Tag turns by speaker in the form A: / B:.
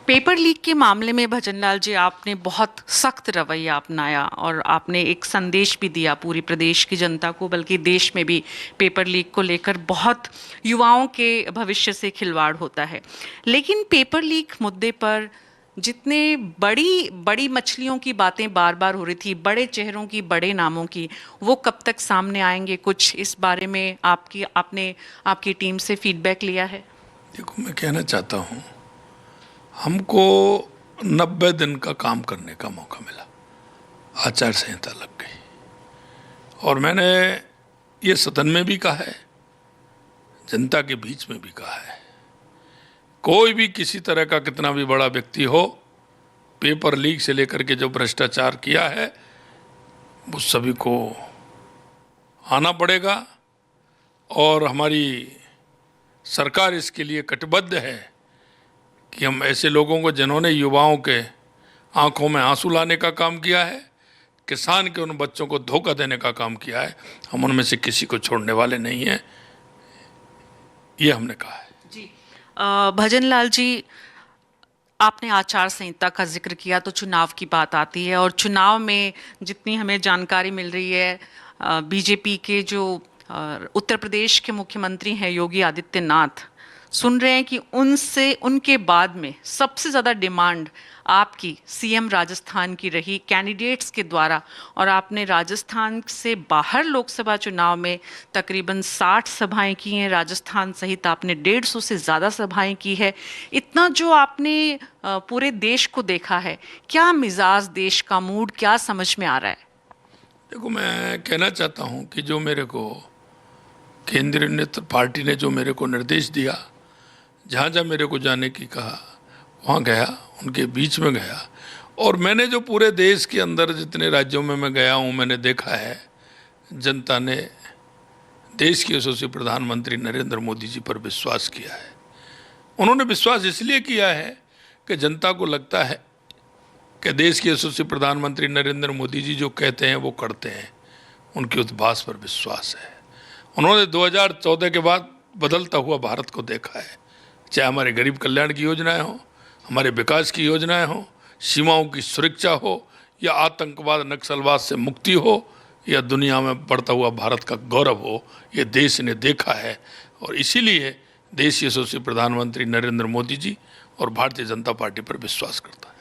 A: Paper leak के मामले में भजनलाल जी आपने बहुत सख्त रवैया अपनाया और आपने एक संदेश भी दिया पूरी प्रदेश की जनता को, बल्कि देश में भी पेपर लीक को लेकर बहुत युवाओं के भविष्य से खिलवाड़ होता है। लेकिन पेपर लीक मुद्दे पर जितने बड़ी बड़ी मछलियों की बातें बार बार हो रही थी, बड़े चेहरों की, बड़े नामों की, वो कब तक सामने आएंगे? कुछ इस बारे में आपने आपकी टीम से फीडबैक लिया है?
B: देखो, मैं कहना चाहता हूँ, हमको 90 दिन का काम करने का मौका मिला। आचार संहिता लग गई और मैंने ये सदन में भी कहा है, जनता के बीच में भी कहा है, कोई भी किसी तरह का कितना भी बड़ा व्यक्ति हो, पेपर लीक से लेकर के जो भ्रष्टाचार किया है वो सभी को आना पड़ेगा और हमारी सरकार इसके लिए कटिबद्ध है कि हम ऐसे लोगों को, जिन्होंने युवाओं के आंखों में आंसू लाने का काम किया है, किसान के उन बच्चों को धोखा देने का काम किया है, हम उनमें से किसी को छोड़ने वाले नहीं हैं, ये हमने कहा है।
A: जी, भजनलाल जी, आपने आचार संहिता का जिक्र किया तो चुनाव की बात आती है और चुनाव में जितनी हमें जानकारी मिल रही है, बीजेपी के जो उत्तर प्रदेश के मुख्यमंत्री हैं योगी आदित्यनाथ, सुन रहे हैं कि उनसे उनके बाद में सबसे ज़्यादा डिमांड आपकी सीएम राजस्थान की रही कैंडिडेट्स के द्वारा, और आपने राजस्थान से बाहर लोकसभा चुनाव में तकरीबन 60 सभाएं की हैं, राजस्थान सहित आपने 150 से ज़्यादा सभाएं की है। इतना जो आपने पूरे देश को देखा है, क्या मिजाज देश का, मूड क्या समझ में आ रहा है?
B: देखो, मैं कहना चाहता हूँ कि जो मेरे को केंद्रीय नेतृत्व पार्टी ने जो मेरे को निर्देश दिया, जहाँ जहाँ मेरे को जाने की कहा वहाँ गया, उनके बीच में गया। और मैंने जो पूरे देश के अंदर जितने राज्यों में मैं गया हूँ, मैंने देखा है जनता ने देश के यशस्वी प्रधानमंत्री नरेंद्र मोदी जी पर विश्वास किया है। उन्होंने विश्वास इसलिए किया है कि जनता को लगता है कि देश के यशस्वी प्रधानमंत्री नरेंद्र मोदी जी जो कहते हैं वो करते हैं, उनकी उद्भास पर विश्वास है। उन्होंने 2014 के बाद बदलता हुआ भारत को देखा है, चाहे हमारे गरीब कल्याण की योजनाएं हो, हमारे विकास की योजनाएं हो, सीमाओं की सुरक्षा हो, या आतंकवाद नक्सलवाद से मुक्ति हो, या दुनिया में बढ़ता हुआ भारत का गौरव हो, ये देश ने देखा है। और इसीलिए देश यशस्वी प्रधानमंत्री नरेंद्र मोदी जी और भारतीय जनता पार्टी पर विश्वास करता है।